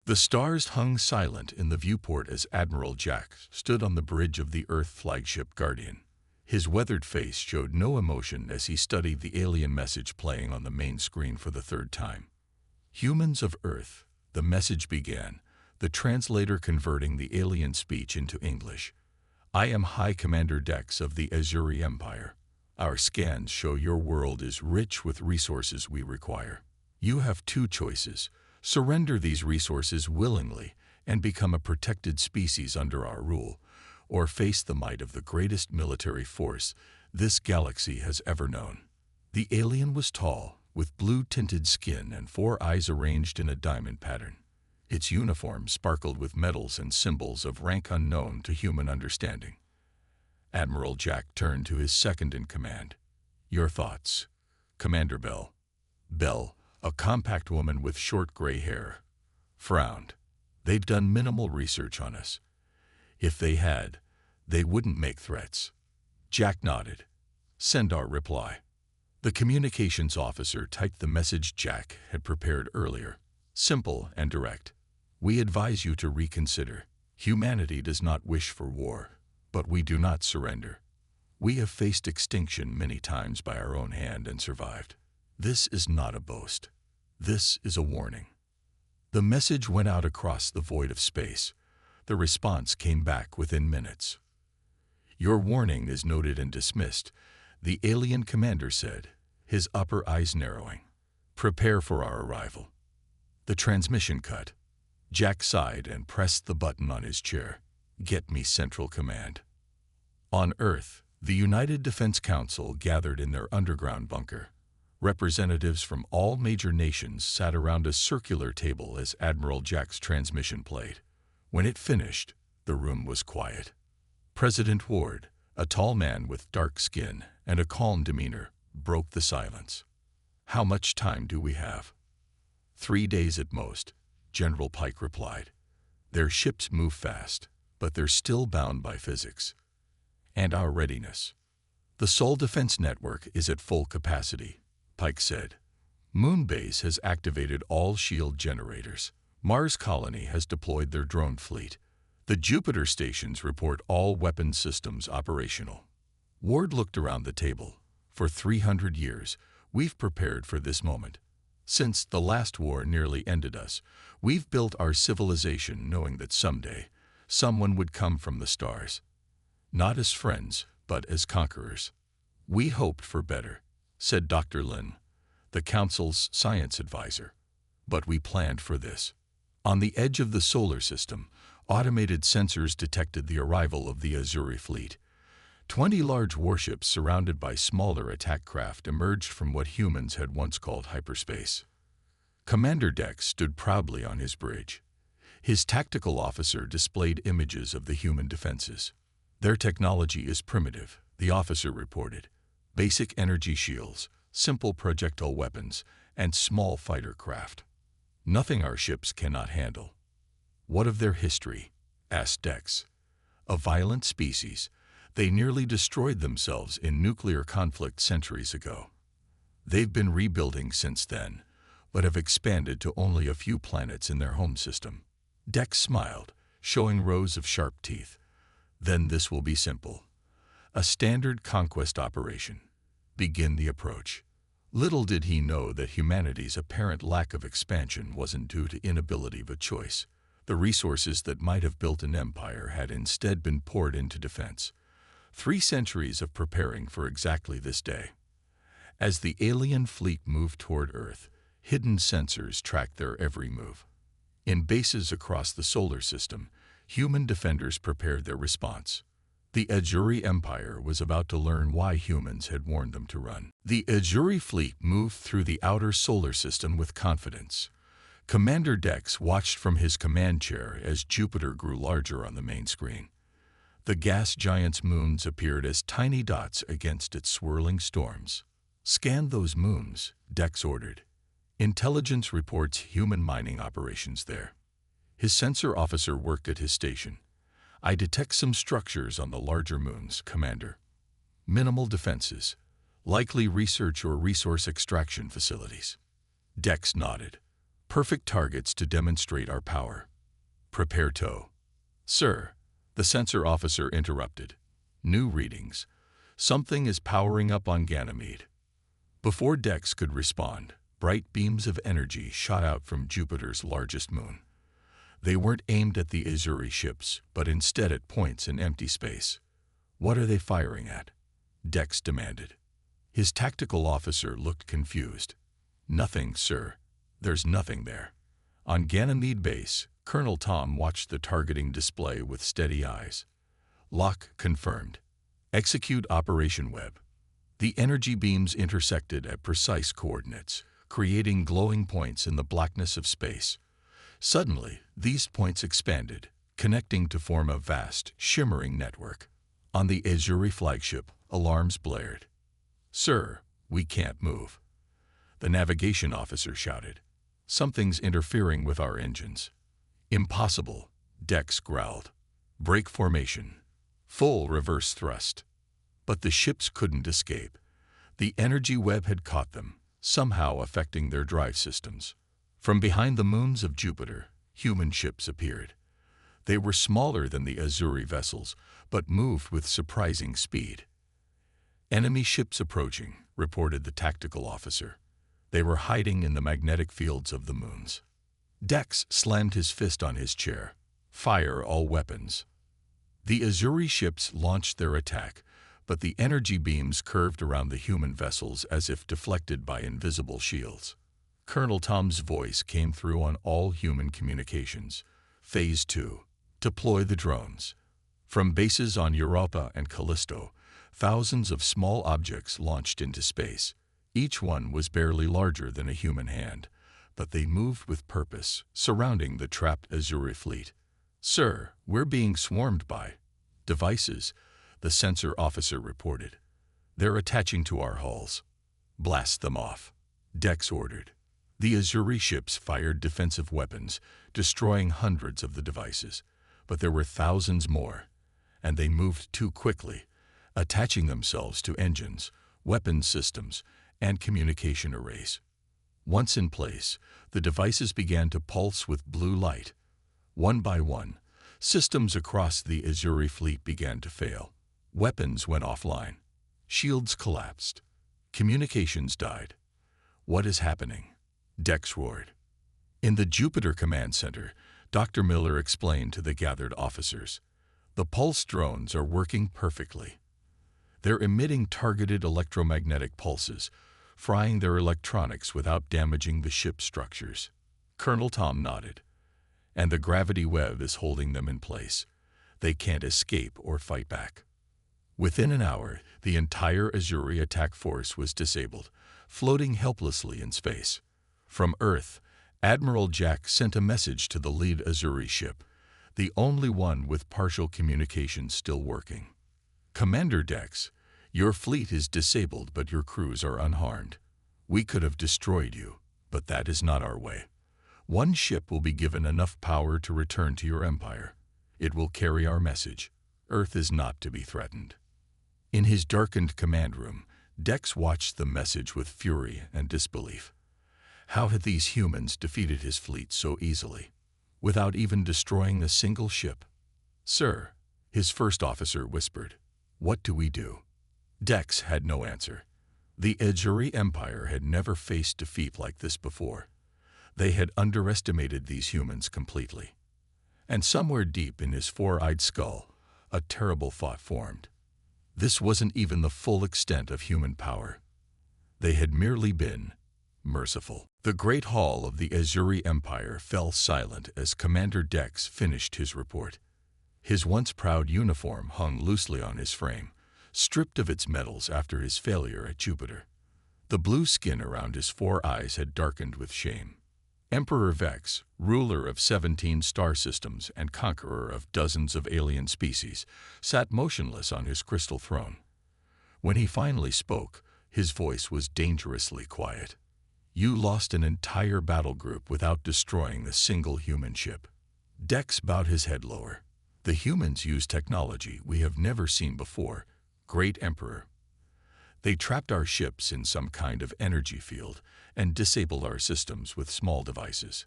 The stars hung silent in the viewport as Admiral Jack stood on the bridge of the Earth flagship Guardian. His weathered face showed no emotion as he studied the alien message playing on the main screen for the third time. "Humans of Earth," the message began, the translator converting the alien speech into English. "I am High Commander Dex of the Azuri Empire. Our scans show your world is rich with resources we require. You have two choices: surrender these resources willingly and become a protected species under our rule, or face the might of the greatest military force this galaxy has ever known." The alien was tall, with blue-tinted skin and 4 eyes arranged in a diamond pattern. Its uniform sparkled with medals and symbols of rank unknown to human understanding. Admiral Jack turned to his second-in-command. "Your thoughts, Commander Bell." Bell, a compact woman with short gray hair, frowned. "They'd done minimal research on us. If they had, they wouldn't make threats." Jack nodded. "Send our reply." The communications officer typed the message Jack had prepared earlier, simple and direct. "We advise you to reconsider. Humanity does not wish for war, but we do not surrender. We have faced extinction many times by our own hand and survived. This is not a boast. This is a warning." The message went out across the void of space. The response came back within minutes. "Your warning is noted and dismissed," the alien commander said, his upper eyes narrowing. "Prepare for our arrival." The transmission cut. Jack sighed and pressed the button on his chair. "Get me Central Command." On Earth, the United Defense Council gathered in their underground bunker. Representatives from all major nations sat around a circular table as Admiral Jack's transmission played. When it finished, the room was quiet. President Ward, a tall man with dark skin and a calm demeanor, broke the silence. "How much time do we have?" 3 days at most," General Pike replied. "Their ships move fast, but they're still bound by physics. And our readiness. The Sol Defense Network is at full capacity," Pike said. "Moonbase has activated all shield generators. Mars Colony has deployed their drone fleet. The Jupiter stations report all weapon systems operational." Ward looked around the table. "For 300 years, we've prepared for this moment. Since the last war nearly ended us, we've built our civilization knowing that someday, someone would come from the stars. Not as friends, but as conquerors. We hoped for better," said Dr. Lin, the Council's science advisor. "But we planned for this." On the edge of the solar system, automated sensors detected the arrival of the Azuri fleet. 20 large warships surrounded by smaller attack craft emerged from what humans had once called hyperspace. Commander Dex stood proudly on his bridge. His tactical officer displayed images of the human defenses. "Their technology is primitive," the officer reported. "Basic energy shields, simple projectile weapons, and small fighter craft. Nothing our ships cannot handle." "What of their history?" asked Dex. "A violent species. They nearly destroyed themselves in nuclear conflict centuries ago. They've been rebuilding since then, but have expanded to only a few planets in their home system." Dex smiled, showing rows of sharp teeth. "Then this will be simple. A standard conquest operation. Begin the approach." Little did he know that humanity's apparent lack of expansion wasn't due to inability of a choice. The resources that might have built an empire had instead been poured into defense. 3 centuries of preparing for exactly this day. As the alien fleet moved toward Earth, hidden sensors tracked their every move. In bases across the solar system, human defenders prepared their response. The Azuri Empire was about to learn why humans had warned them to run. The Azuri fleet moved through the outer solar system with confidence. Commander Dex watched from his command chair as Jupiter grew larger on the main screen. The gas giant's moons appeared as tiny dots against its swirling storms. "Scan those moons," Dex ordered. "Intelligence reports human mining operations there." His sensor officer worked at his station. "I detect some structures on the larger moons, Commander. Minimal defenses. Likely research or resource extraction facilities." Dex nodded. Perfect targets to demonstrate our power. Prepare tow. Sir, the sensor officer interrupted. New readings. Something is powering up on Ganymede. Before Dex could respond, bright beams of energy shot out from Jupiter's largest moon. They weren't aimed at the Azuri ships, but instead at points in empty space. What are they firing at? Dex demanded. His tactical officer looked confused. Nothing, sir. There's nothing there. On Ganymede base, Colonel Tom watched the targeting display with steady eyes. Lock confirmed. Execute Operation Web. The energy beams intersected at precise coordinates, creating glowing points in the blackness of space. Suddenly, these points expanded, connecting to form a vast, shimmering network. On the Azuri flagship, alarms blared. Sir, we can't move. The navigation officer shouted. Something's interfering with our engines. Impossible, Dex growled. Brake formation. Full reverse thrust. But the ships couldn't escape. The energy web had caught them, somehow affecting their drive systems. From behind the moons of Jupiter, human ships appeared. They were smaller than the Azuri vessels, but moved with surprising speed. Enemy ships approaching, reported the tactical officer. They were hiding in the magnetic fields of the moons. Dex slammed his fist on his chair. Fire all weapons. The Azuri ships launched their attack, but the energy beams curved around the human vessels as if deflected by invisible shields. Colonel Tom's voice came through on all human communications. Phase 2. Deploy the drones. From bases on Europa and Callisto, thousands of small objects launched into space. Each one was barely larger than a human hand, but they moved with purpose, surrounding the trapped Azuri fleet. Sir, we're being swarmed by devices, the sensor officer reported. They're attaching to our hulls. Blast them off, Dex ordered. The Azuri ships fired defensive weapons, destroying hundreds of the devices, but there were thousands more, and they moved too quickly, attaching themselves to engines, weapon systems, and communication arrays. Once in place, the devices began to pulse with blue light. One by one, systems across the Azuri fleet began to fail. Weapons went offline. Shields collapsed. Communications died. What is happening? Dex roared. In the Jupiter Command Center, Dr. Miller explained to the gathered officers. The pulse drones are working perfectly. They're emitting targeted electromagnetic pulses, frying their electronics without damaging the ship's structures. Colonel Tom nodded. And the gravity web is holding them in place. They can't escape or fight back. Within an hour, the entire Azuri attack force was disabled, floating helplessly in space. From Earth, Admiral Jack sent a message to the lead Azuri ship, the only one with partial communication still working. Commander Dex, your fleet is disabled but your crews are unharmed. We could have destroyed you, but that is not our way. One ship will be given enough power to return to your empire. It will carry our message. Earth is not to be threatened. In his darkened command room, Dex watched the message with fury and disbelief. How had these humans defeated his fleet so easily, without even destroying a single ship? Sir, his first officer whispered, what do we do? Dex had no answer. The Azuri Empire had never faced defeat like this before. They had underestimated these humans completely. And somewhere deep in his four-eyed skull, a terrible thought formed. This wasn't even the full extent of human power. They had merely been merciful. The great hall of the Azuri Empire fell silent as Commander Dex finished his report. His once proud uniform hung loosely on his frame, stripped of its medals after his failure at Jupiter. The blue skin around his four eyes had darkened with shame. Emperor Vex, ruler of 17 star systems and conqueror of dozens of alien species, sat motionless on his crystal throne. When he finally spoke, his voice was dangerously quiet. You lost an entire battle group without destroying a single human ship. Dex bowed his head lower. The humans use technology we have never seen before, Great Emperor. They trapped our ships in some kind of energy field and disabled our systems with small devices.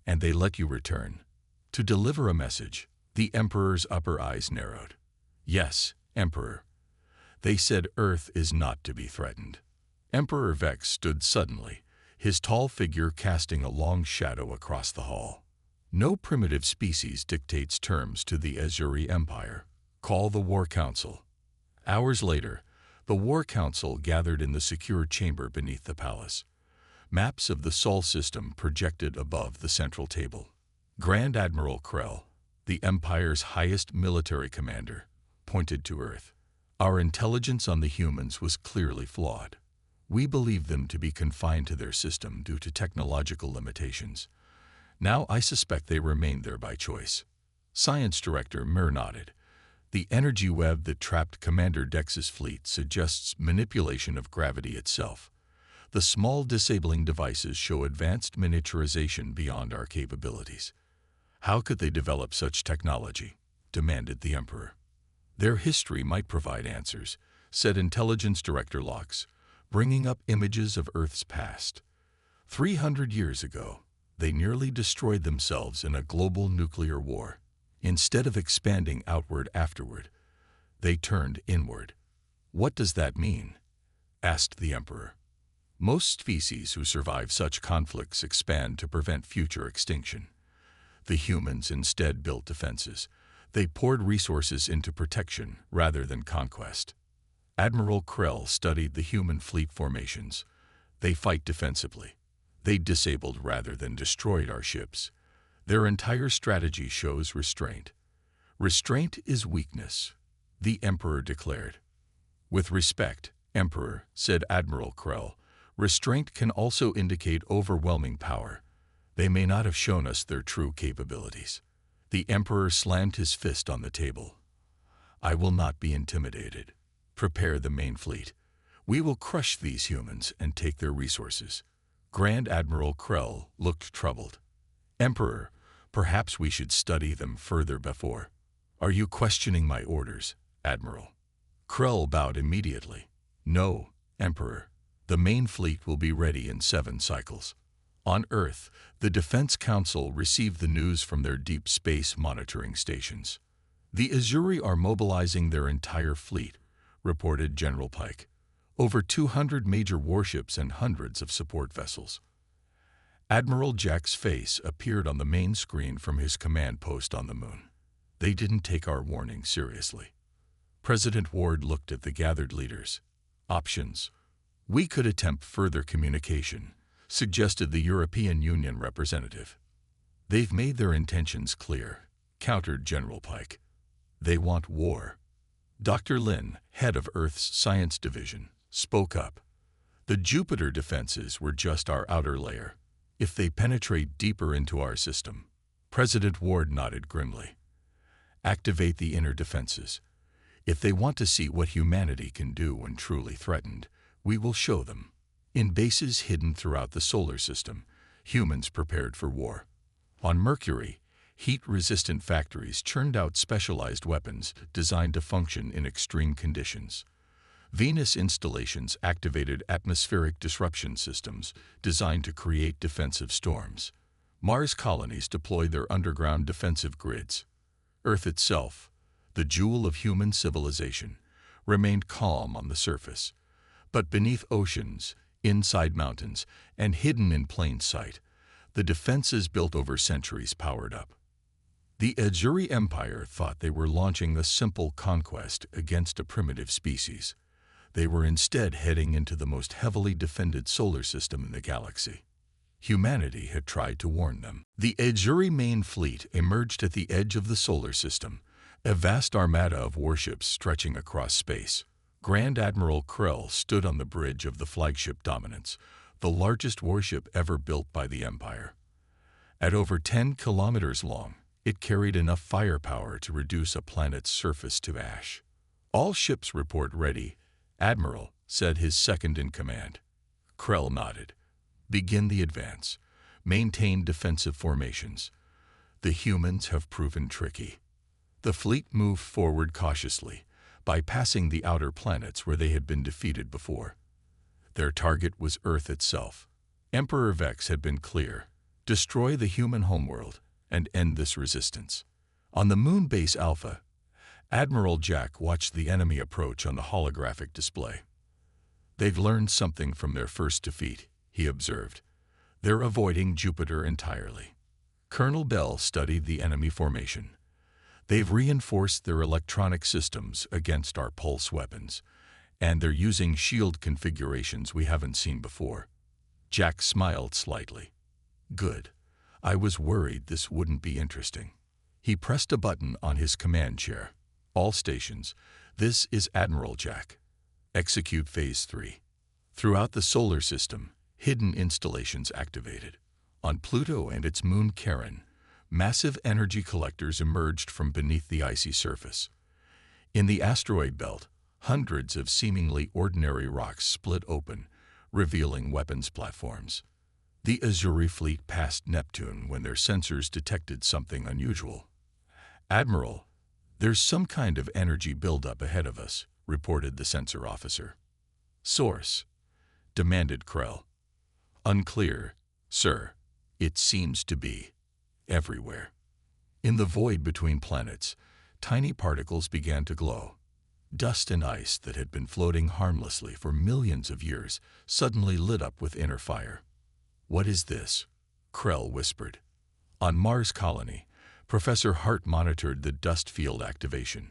And they let you return. To deliver a message, the Emperor's upper eyes narrowed. Yes, Emperor. They said Earth is not to be threatened. Emperor Vex stood suddenly, his tall figure casting a long shadow across the hall. No primitive species dictates terms to the Azuri Empire. Call the War Council. Hours later, the War Council gathered in the secure chamber beneath the palace. Maps of the Sol system projected above the central table. Grand Admiral Krell, the Empire's highest military commander, pointed to Earth. Our intelligence on the humans was clearly flawed. We believed them to be confined to their system due to technological limitations. Now I suspect they remained there by choice. Science Director Mir nodded. The energy web that trapped Commander Dex's fleet suggests manipulation of gravity itself. The small disabling devices show advanced miniaturization beyond our capabilities. How could they develop such technology? Demanded the Emperor. Their history might provide answers, said Intelligence Director Lox, bringing up images of Earth's past. 300 years ago, they nearly destroyed themselves in a global nuclear war. Instead of expanding outward afterward, they turned inward. What does that mean? Asked the Emperor. Most species who survive such conflicts expand to prevent future extinction. The humans instead built defenses. They poured resources into protection rather than conquest. Admiral Krell studied the human fleet formations. They fight defensively. They disabled rather than destroyed our ships. Their entire strategy shows restraint. Restraint is weakness, the Emperor declared. With respect, Emperor, said Admiral Krell, restraint can also indicate overwhelming power. They may not have shown us their true capabilities. The Emperor slammed his fist on the table. I will not be intimidated. Prepare the main fleet. We will crush these humans and take their resources. Grand Admiral Krell looked troubled. Emperor, perhaps we should study them further before. Are you questioning my orders, Admiral? Krell bowed immediately. No, Emperor. The main fleet will be ready in 7 cycles. On Earth, the Defense Council received the news from their deep space monitoring stations. The Azuri are mobilizing their entire fleet, reported General Pike. Over 200 major warships and hundreds of support vessels. Admiral Jack's face appeared on the main screen from his command post on the moon. They didn't take our warning seriously. President Ward looked at the gathered leaders. Options. We could attempt further communication, suggested the European Union representative. They've made their intentions clear, countered General Pike. They want war. Dr. Lin, head of Earth's Science Division, spoke up. The Jupiter defenses were just our outer layer. If they penetrate deeper into our system, President Ward nodded grimly. Activate the inner defenses. If they want to see what humanity can do when truly threatened, we will show them. In bases hidden throughout the solar system, humans prepared for war. On Mercury, heat-resistant factories churned out specialized weapons designed to function in extreme conditions. Venus installations activated atmospheric disruption systems designed to create defensive storms. Mars colonies deployed their underground defensive grids. Earth itself, the jewel of human civilization, remained calm on the surface. But beneath oceans, inside mountains, and hidden in plain sight, the defenses built over centuries powered up. The Azuri Empire thought they were launching a simple conquest against a primitive species. They were instead heading into the most heavily defended solar system in the galaxy. Humanity had tried to warn them. The Azuri main fleet emerged at the edge of the solar system, a vast armada of warships stretching across space. Grand Admiral Krell stood on the bridge of the flagship Dominance, the largest warship ever built by the Empire. At over 10 kilometers long, it carried enough firepower to reduce a planet's surface to ash. All ships report ready, Admiral, said his second-in-command. Krell nodded. Begin the advance. Maintain defensive formations. The humans have proven tricky. The fleet moved forward cautiously, bypassing the outer planets where they had been defeated before. Their target was Earth itself. Emperor Vex had been clear: destroy the human homeworld and end this resistance. On the moon base Alpha, Admiral Jack watched the enemy approach on the holographic display. They've learned something from their first defeat, he observed. They're avoiding Jupiter entirely. Colonel Bell studied the enemy formation. They've reinforced their electronic systems against our pulse weapons, and they're using shield configurations we haven't seen before. Jack smiled slightly. Good. I was worried this wouldn't be interesting. He pressed a button on his command chair. All stations, this is Admiral Jack. Execute Phase 3. Throughout the solar system, hidden installations activated. On Pluto and its moon Charon, massive energy collectors emerged from beneath the icy surface. In the asteroid belt, hundreds of seemingly ordinary rocks split open, revealing weapons platforms. The Azuri fleet passed Neptune when their sensors detected something unusual. Admiral, there's some kind of energy buildup ahead of us, reported the sensor officer. Source? Demanded Krell. Unclear, sir. It seems to be everywhere. In the void between planets, tiny particles began to glow. Dust and ice that had been floating harmlessly for millions of years suddenly lit up with inner fire. What is this? Krell whispered. On Mars Colony, Professor Hart monitored the dust field activation.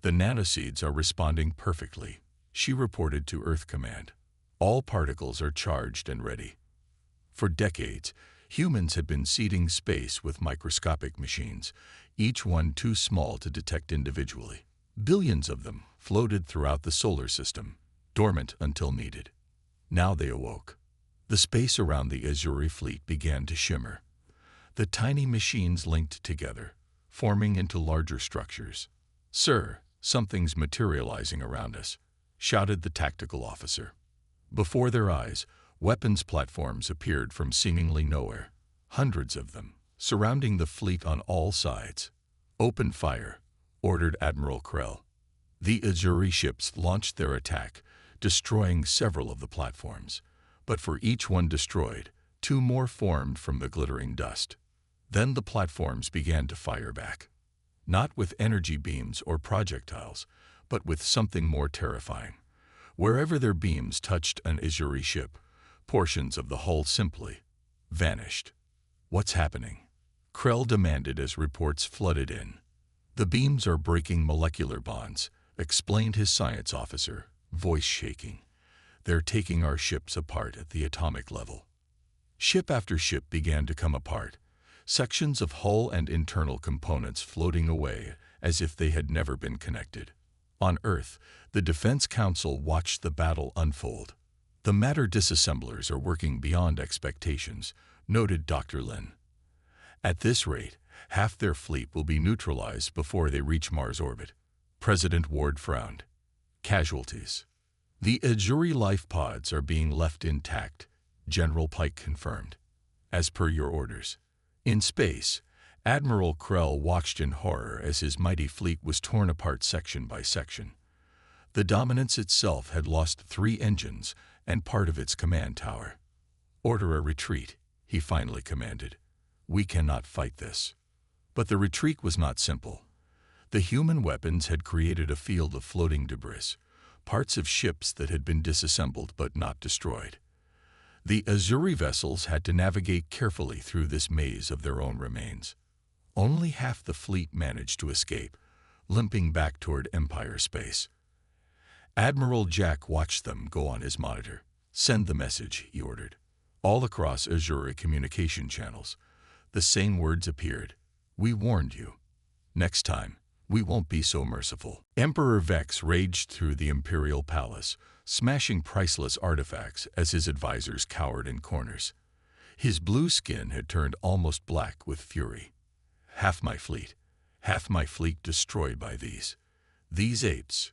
The nanoseeds are responding perfectly, she reported to Earth Command. All particles are charged and ready. For decades, humans had been seeding space with microscopic machines, each one too small to detect individually. Billions of them floated throughout the solar system, dormant until needed. Now they awoke. The space around the Azuri fleet began to shimmer. The tiny machines linked together, forming into larger structures. Sir, something's materializing around us, shouted the tactical officer. Before their eyes, weapons platforms appeared from seemingly nowhere, hundreds of them, surrounding the fleet on all sides. Open fire, ordered Admiral Krell. The Azuri ships launched their attack, destroying several of the platforms. But for each one destroyed, two more formed from the glittering dust. Then the platforms began to fire back. Not with energy beams or projectiles, but with something more terrifying. Wherever their beams touched an Azuri ship, portions of the hull simply vanished. What's happening? Krell demanded as reports flooded in. The beams are breaking molecular bonds, explained his science officer, voice shaking. They're taking our ships apart at the atomic level. Ship after ship began to come apart, sections of hull and internal components floating away as if they had never been connected. On Earth, the Defense Council watched the battle unfold. The matter disassemblers are working beyond expectations, noted Dr. Lin. At this rate, half their fleet will be neutralized before they reach Mars orbit. President Ward frowned. Casualties. The Azuri life pods are being left intact, General Pike confirmed. As per your orders. In space, Admiral Krell watched in horror as his mighty fleet was torn apart section by section. The Dominance itself had lost 3 engines and part of its command tower. Order a retreat, he finally commanded. We cannot fight this. But the retreat was not simple. The human weapons had created a field of floating debris, parts of ships that had been disassembled but not destroyed. The Azuri vessels had to navigate carefully through this maze of their own remains. Only half the fleet managed to escape, limping back toward Empire space. Admiral Jack watched them go on his monitor. Send the message, he ordered. All across Azuri communication channels, the same words appeared. We warned you. Next time, we won't be so merciful. Emperor Vex raged through the Imperial Palace, smashing priceless artifacts as his advisors cowered in corners. His blue skin had turned almost black with fury. Half my fleet destroyed by these apes.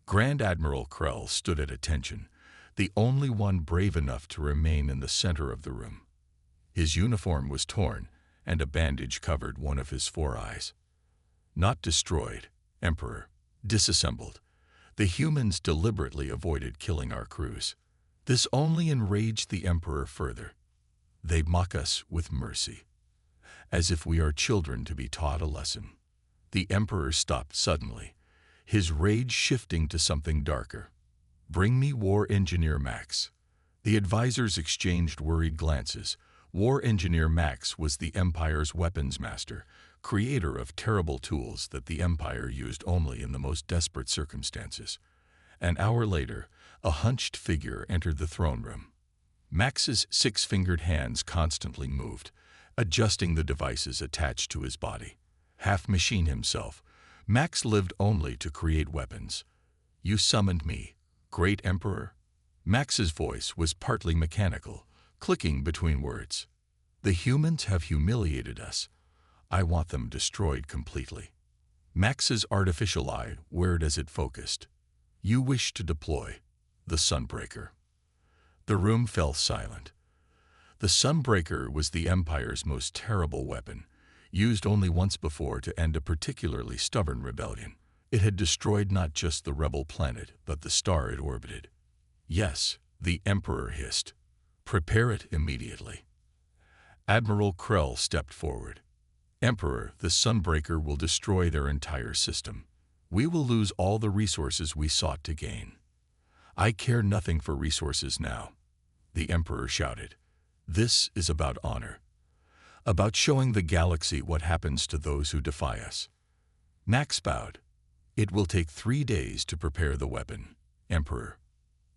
Grand Admiral Krell stood at attention, the only one brave enough to remain in the center of the room. His uniform was torn, and a bandage covered one of his 4 eyes. Not destroyed, Emperor. Disassembled. The humans deliberately avoided killing our crews. This only enraged the Emperor further. They mock us with mercy, as if we are children to be taught a lesson. The Emperor stopped suddenly, his rage shifting to something darker. "Bring me War Engineer Max." The advisors exchanged worried glances. War Engineer Max was the Empire's weapons master, creator of terrible tools that the Empire used only in the most desperate circumstances. An hour later, a hunched figure entered the throne room. Max's six-fingered hands constantly moved, adjusting the devices attached to his body. Half machine himself, Max lived only to create weapons. "You summoned me, Great Emperor?" Max's voice was partly mechanical, clicking between words. "The humans have humiliated us. I want them destroyed completely." Max's artificial eye whirred as it focused. "You wish to deploy the Sunbreaker." The room fell silent. The Sunbreaker was the Empire's most terrible weapon, used only once before to end a particularly stubborn rebellion. It had destroyed not just the rebel planet, but the star it orbited. "Yes," the Emperor hissed. "Prepare it immediately." Admiral Krell stepped forward. "Emperor, the Sunbreaker will destroy their entire system. We will lose all the resources we sought to gain." "I care nothing for resources now," the Emperor shouted. "This is about honor, about showing the galaxy what happens to those who defy us." Max bowed. "It will take 3 days to prepare the weapon, Emperor."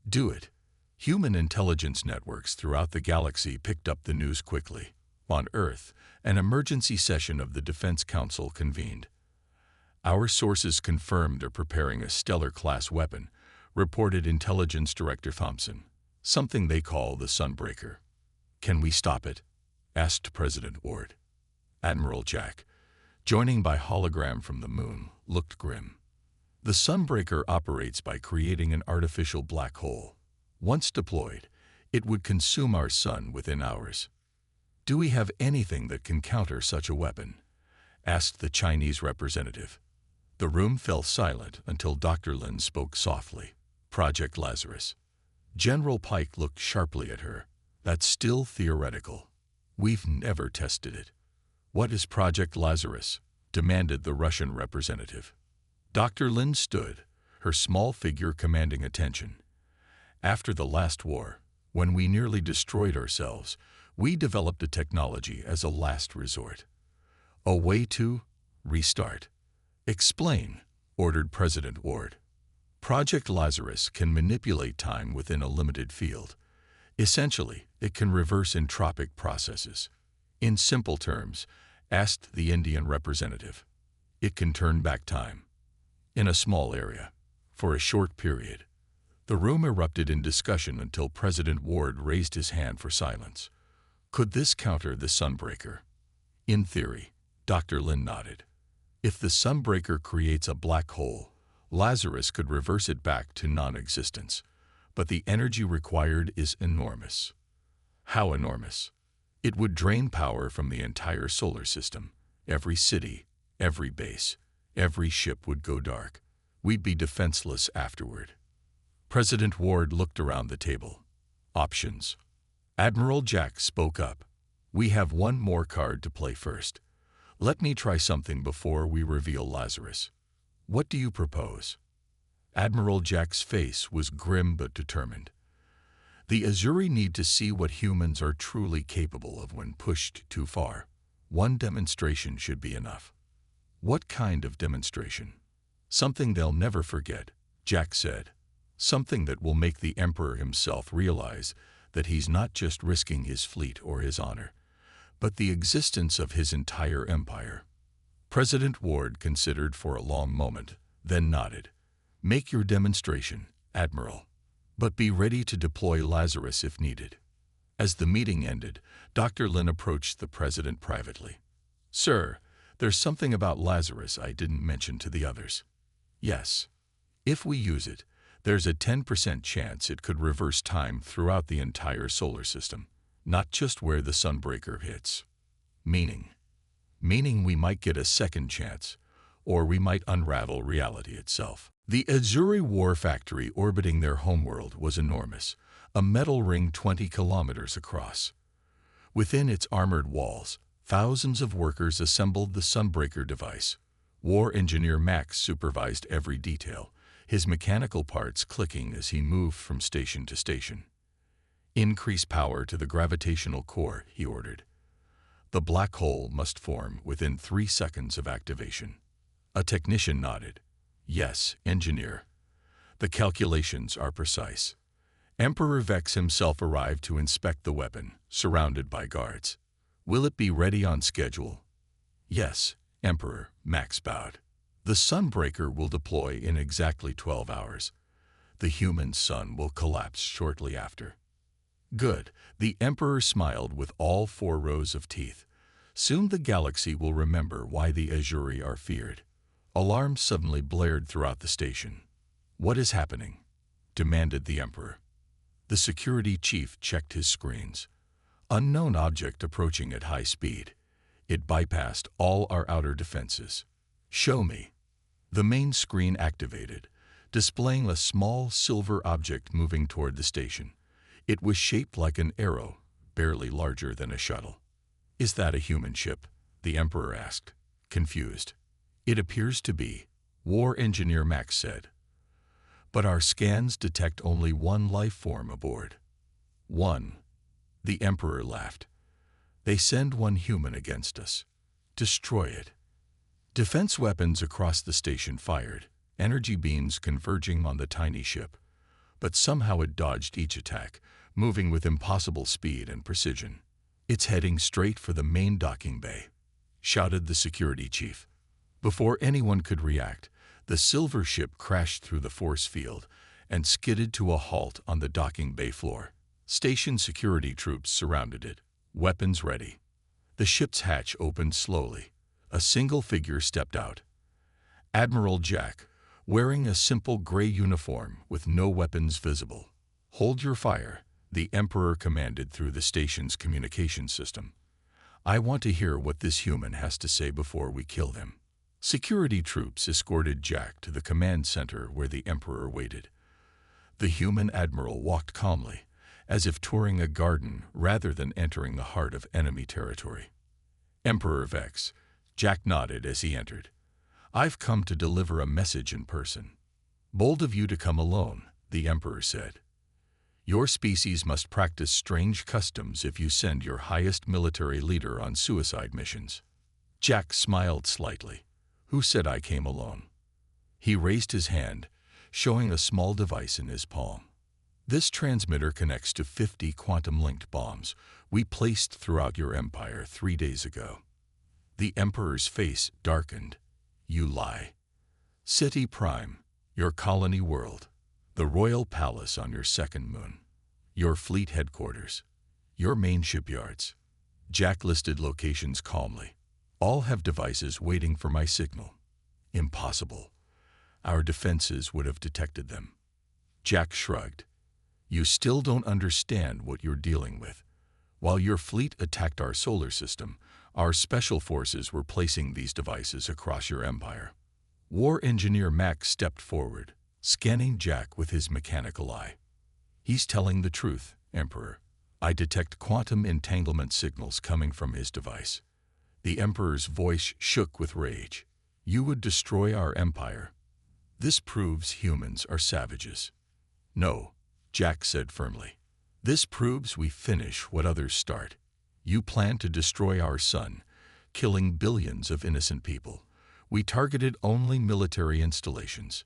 "Do it." Human intelligence networks throughout the galaxy picked up the news quickly. On Earth, an emergency session of the Defense Council convened. "Our sources confirmed they're preparing a stellar-class weapon," reported Intelligence Director Thompson. "Something they call the Sunbreaker." "Can we stop it?" asked President Ward. Admiral Jack, joining by hologram from the moon, looked grim. "The Sunbreaker operates by creating an artificial black hole. Once deployed, it would consume our sun within hours." "Do we have anything that can counter such a weapon?" asked the Chinese representative. The room fell silent until Dr. Lin spoke softly. "Project Lazarus." General Pike looked sharply at her. "That's still theoretical. We've never tested it." "What is Project Lazarus?" demanded the Russian representative. Dr. Lin stood, her small figure commanding attention. "After the last war, when we nearly destroyed ourselves, we developed a technology as a last resort. A way to restart." "Explain," ordered President Ward. "Project Lazarus can manipulate time within a limited field. Essentially, it can reverse entropic processes." "In simple terms," asked the Indian representative, "it can turn back time. In a small area, for a short period." The room erupted in discussion until President Ward raised his hand for silence. "Could this counter the Sunbreaker?" "In theory," Dr. Lin nodded. "If the Sunbreaker creates a black hole, Lazarus could reverse it back to non-existence. But the energy required is enormous." "How enormous?" "It would drain power from the entire solar system. Every city, every base, every ship would go dark. We'd be defenseless afterward." President Ward looked around the table. "Options." Admiral Jack spoke up. "We have one more card to play first. Let me try something before we reveal Lazarus." "What do you propose?" Admiral Jack's face was grim but determined. "The Azuri need to see what humans are truly capable of when pushed too far. One demonstration should be enough." "What kind of demonstration?" "Something they'll never forget," Jack said. "Something that will make the Emperor himself realize that he's not just risking his fleet or his honor, but the existence of his entire empire." President Ward considered for a long moment, then nodded. "Make your demonstration, Admiral. But be ready to deploy Lazarus if needed." As the meeting ended, Dr. Lin approached the President privately. "Sir, there's something about Lazarus I didn't mention to the others." "Yes. If we use it, there's a 10% chance it could reverse time throughout the entire solar system, not just where the Sunbreaker hits." "Meaning?" "Meaning we might get a second chance, or we might unravel reality itself." The Azuri war factory orbiting their homeworld was enormous, a metal ring 20 kilometers across. Within its armored walls, thousands of workers assembled the Sunbreaker device. War Engineer Max supervised every detail, his mechanical parts clicking as he moved from station to station. "Increase power to the gravitational core," he ordered. "The black hole must form within 3 seconds of activation." A technician nodded. "Yes, engineer. The calculations are precise." Emperor Vex himself arrived to inspect the weapon, surrounded by guards. "Will it be ready on schedule?" "Yes, Emperor," Max bowed. "The Sunbreaker will deploy in exactly 12 hours. The human sun will collapse shortly after." "Good," the Emperor smiled with all 4 rows of teeth. "Soon the galaxy will remember why the Azuri are feared." Alarms suddenly blared throughout the station. "What is happening?" demanded the Emperor. The security chief checked his screens. "Unknown object approaching at high speed. It bypassed all our outer defenses." "Show me." The main screen activated, displaying a small silver object moving toward the station. It was shaped like an arrow, barely larger than a shuttle. "Is that a human ship?" the Emperor asked, confused. "It appears to be," War Engineer Max said. "But our scans detect only one life form aboard." "One?" The Emperor laughed. "They send one human against us. Destroy it." Defense weapons across the station fired, energy beams converging on the tiny ship. But somehow it dodged each attack, moving with impossible speed and precision. "It's heading straight for the main docking bay," shouted the security chief. Before anyone could react, the silver ship crashed through the force field and skidded to a halt on the docking bay floor. Station security troops surrounded it, weapons ready. The ship's hatch opened slowly. A single figure stepped out. Admiral Jack, wearing a simple gray uniform with no weapons visible. "Hold your fire," the Emperor commanded through the station's communication system. "I want to hear what this human has to say before we kill him." Security troops escorted Jack to the command center where the Emperor waited. The human admiral walked calmly, as if touring a garden rather than entering the heart of enemy territory. "Emperor Vex," Jack nodded as he entered. "I've come to deliver a message in person." "Bold of you to come alone," the Emperor said. "Your species must practice strange customs if you send your highest military leader on suicide missions." Jack smiled slightly. "Who said I came alone?" He raised his hand, showing a small device in his palm. "This transmitter connects to 50 quantum-linked bombs we placed throughout your empire 3 days ago." The Emperor's face darkened. "You lie." "City Prime, your colony world. The royal palace on your second moon. Your fleet headquarters. Your main shipyards." Jack listed locations calmly. "All have devices waiting for my signal." "Impossible. Our defenses would have detected them." Jack shrugged. "You still don't understand what you're dealing with. While your fleet attacked our solar system, our special forces were placing these devices across your empire." War Engineer Max stepped forward, scanning Jack with his mechanical eye. "He's telling the truth, Emperor. I detect quantum entanglement signals coming from his device." The Emperor's voice shook with rage. "You would destroy our empire. This proves humans are savages." "No," Jack said firmly. "This proves we finish what others start. You plan to destroy our sun, killing billions of innocent people. We targeted only military installations."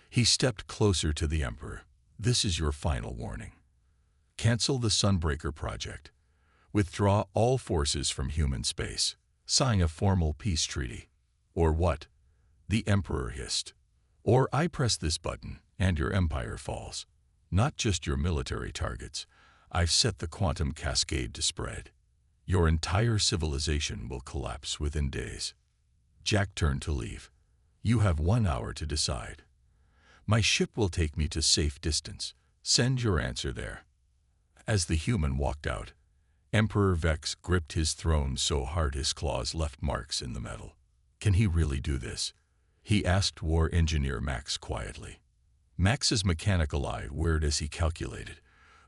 He stepped closer to the Emperor. "This is your final warning. Cancel the Sunbreaker project. Withdraw all forces from human space. Sign a formal peace treaty." "Or what?" the Emperor hissed. "Or I press this button and your empire falls. Not just your military targets. I've set the quantum cascade to spread. Your entire civilization will collapse within days." Jack turned to leave. "You have 1 hour to decide. My ship will take me to safe distance. Send your answer there." As the human walked out, Emperor Vex gripped his throne so hard his claws left marks in the metal. "Can he really do this?" he asked War Engineer Max quietly. Max's mechanical eye whirred as he calculated.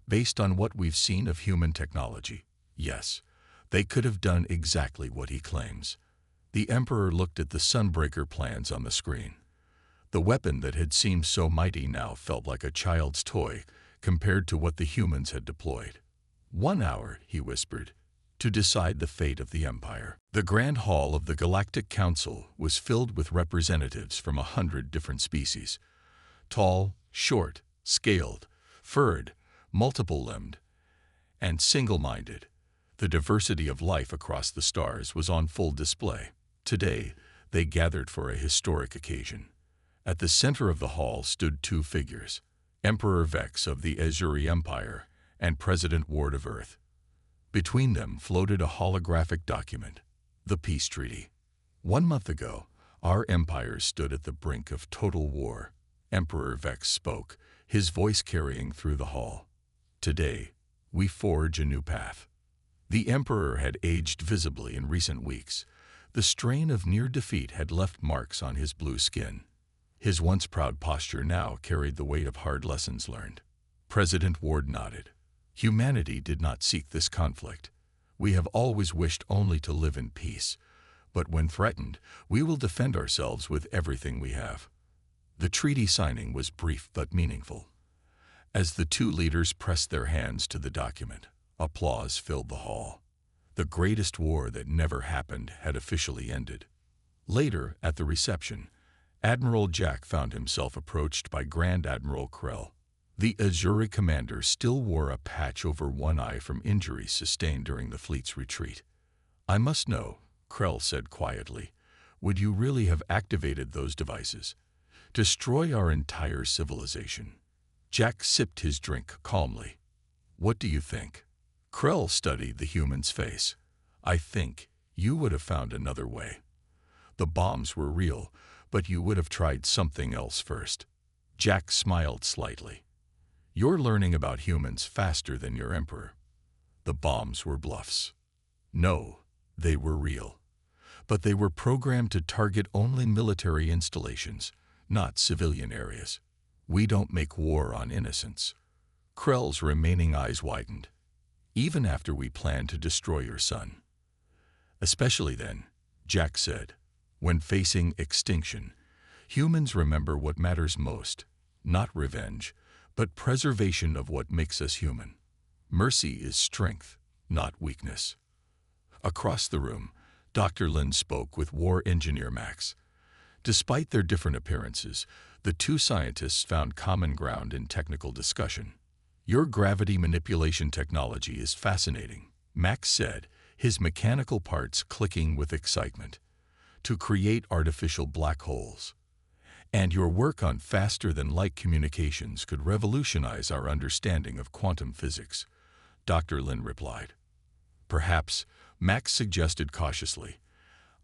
Based on what we've seen of human technology, yes, they could have done exactly what he claims. The Emperor looked at the Sunbreaker plans on the screen. The weapon that had seemed so mighty now felt like a child's toy compared to what the humans had deployed. 1 hour, he whispered, to decide the fate of the Empire. The Grand Hall of the Galactic Council was filled with representatives from 100 different species. Tall, short, scaled, furred, multiple-limbed, and single-minded. The diversity of life across the stars was on full display. Today, they gathered for a historic occasion. At the center of the hall stood 2 figures, Emperor Vex of the Azuri Empire and President Ward of Earth. Between them floated a holographic document, the Peace Treaty. 1 month ago, our empires stood at the brink of total war. Emperor Vex spoke, his voice carrying through the hall. Today, we forge a new path. The Emperor had aged visibly in recent weeks. The strain of near defeat had left marks on his blue skin. His once proud posture now carried the weight of hard lessons learned. President Ward nodded. Humanity did not seek this conflict. We have always wished only to live in peace. But when threatened, we will defend ourselves with everything we have. The treaty signing was brief but meaningful. As the 2 leaders pressed their hands to the document, applause filled the hall. The greatest war that never happened had officially ended. Later, at the reception, Admiral Jack found himself approached by Grand Admiral Krell. The Azuri commander still wore a patch over one eye from injuries sustained during the fleet's retreat. "I must know," Krell said quietly, "would you really have activated those devices? Destroy our entire civilization?" Jack sipped his drink calmly. "What do you think?" Krell studied the human's face. "I think you would have found another way. The bombs were real, but you would have tried something else first." Jack smiled slightly. "You're learning about humans faster than your emperor." The bombs were bluffs. No, they were real. But they were programmed to target only military installations, not civilian areas. We don't make war on innocents. Krell's remaining eyes widened. "Even after we plan to destroy your son." "Especially then," Jack said. "When facing extinction, humans remember what matters most, not revenge, but preservation of what makes us human. Mercy is strength, not weakness." Across the room, Dr. Lin spoke with War Engineer Max. Despite their different appearances, the 2 scientists found common ground in technical discussion. "Your gravity manipulation technology is fascinating," Max said, his mechanical parts clicking with excitement. "To create artificial black holes. And your work on faster-than-light communications could revolutionize our understanding of quantum physics," Dr. Lin replied. "Perhaps," Max suggested cautiously,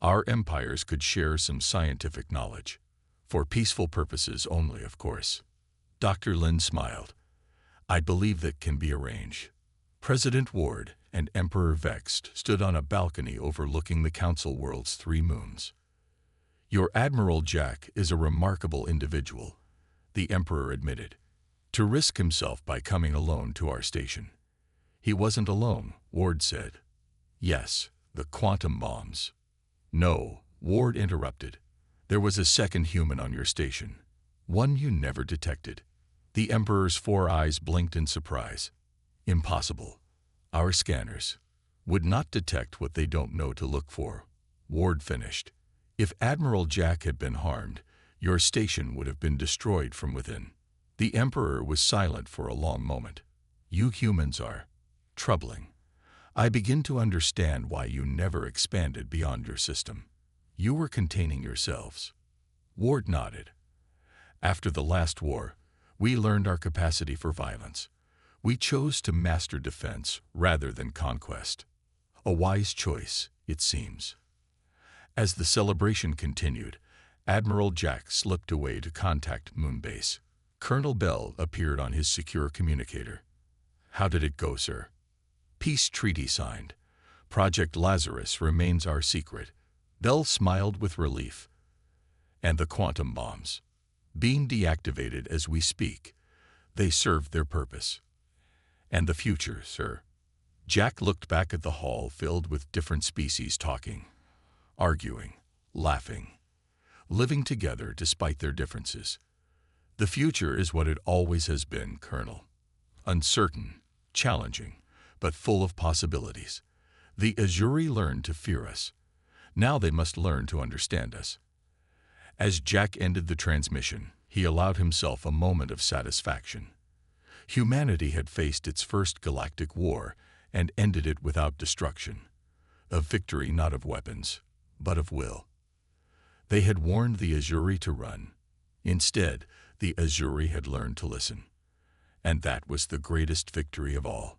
"our empires could share some scientific knowledge. For peaceful purposes only, of course." Dr. Lin smiled. "I believe that can be arranged." President Ward and Emperor Vex stood on a balcony overlooking the Council World's 3 moons. "Your Admiral Jack is a remarkable individual," the Emperor admitted, "to risk himself by coming alone to our station." "He wasn't alone," Ward said. "Yes, the quantum bombs." "No," Ward interrupted. "There was a second human on your station. One you never detected." The Emperor's 4 eyes blinked in surprise. "Impossible. Our scanners would not detect what they don't know to look for," Ward finished. "If Admiral Jack had been harmed, your station would have been destroyed from within." The Emperor was silent for a long moment. "You humans are troubling. I begin to understand why you never expanded beyond your system. You were containing yourselves." Ward nodded. "After the last war, we learned our capacity for violence. We chose to master defense rather than conquest. A wise choice, it seems." As the celebration continued, Admiral Jack slipped away to contact Moonbase. Colonel Bell appeared on his secure communicator. "How did it go, sir?" "Peace treaty signed. Project Lazarus remains our secret." Bell smiled with relief. and the quantum bombs. Being deactivated as we speak, they served their purpose. And the future, sir? Jack looked back at the hall filled with different species talking, arguing, laughing, living together despite their differences. The future is what it always has been, Colonel. Uncertain, challenging, but full of possibilities. The Azuri learned to fear us. Now they must learn to understand us. As Jack ended the transmission, he allowed himself a moment of satisfaction. Humanity had faced its first galactic war and ended it without destruction. A victory not of weapons, but of will. They had warned the Azuri to run. Instead, the Azuri had learned to listen. And that was the greatest victory of all.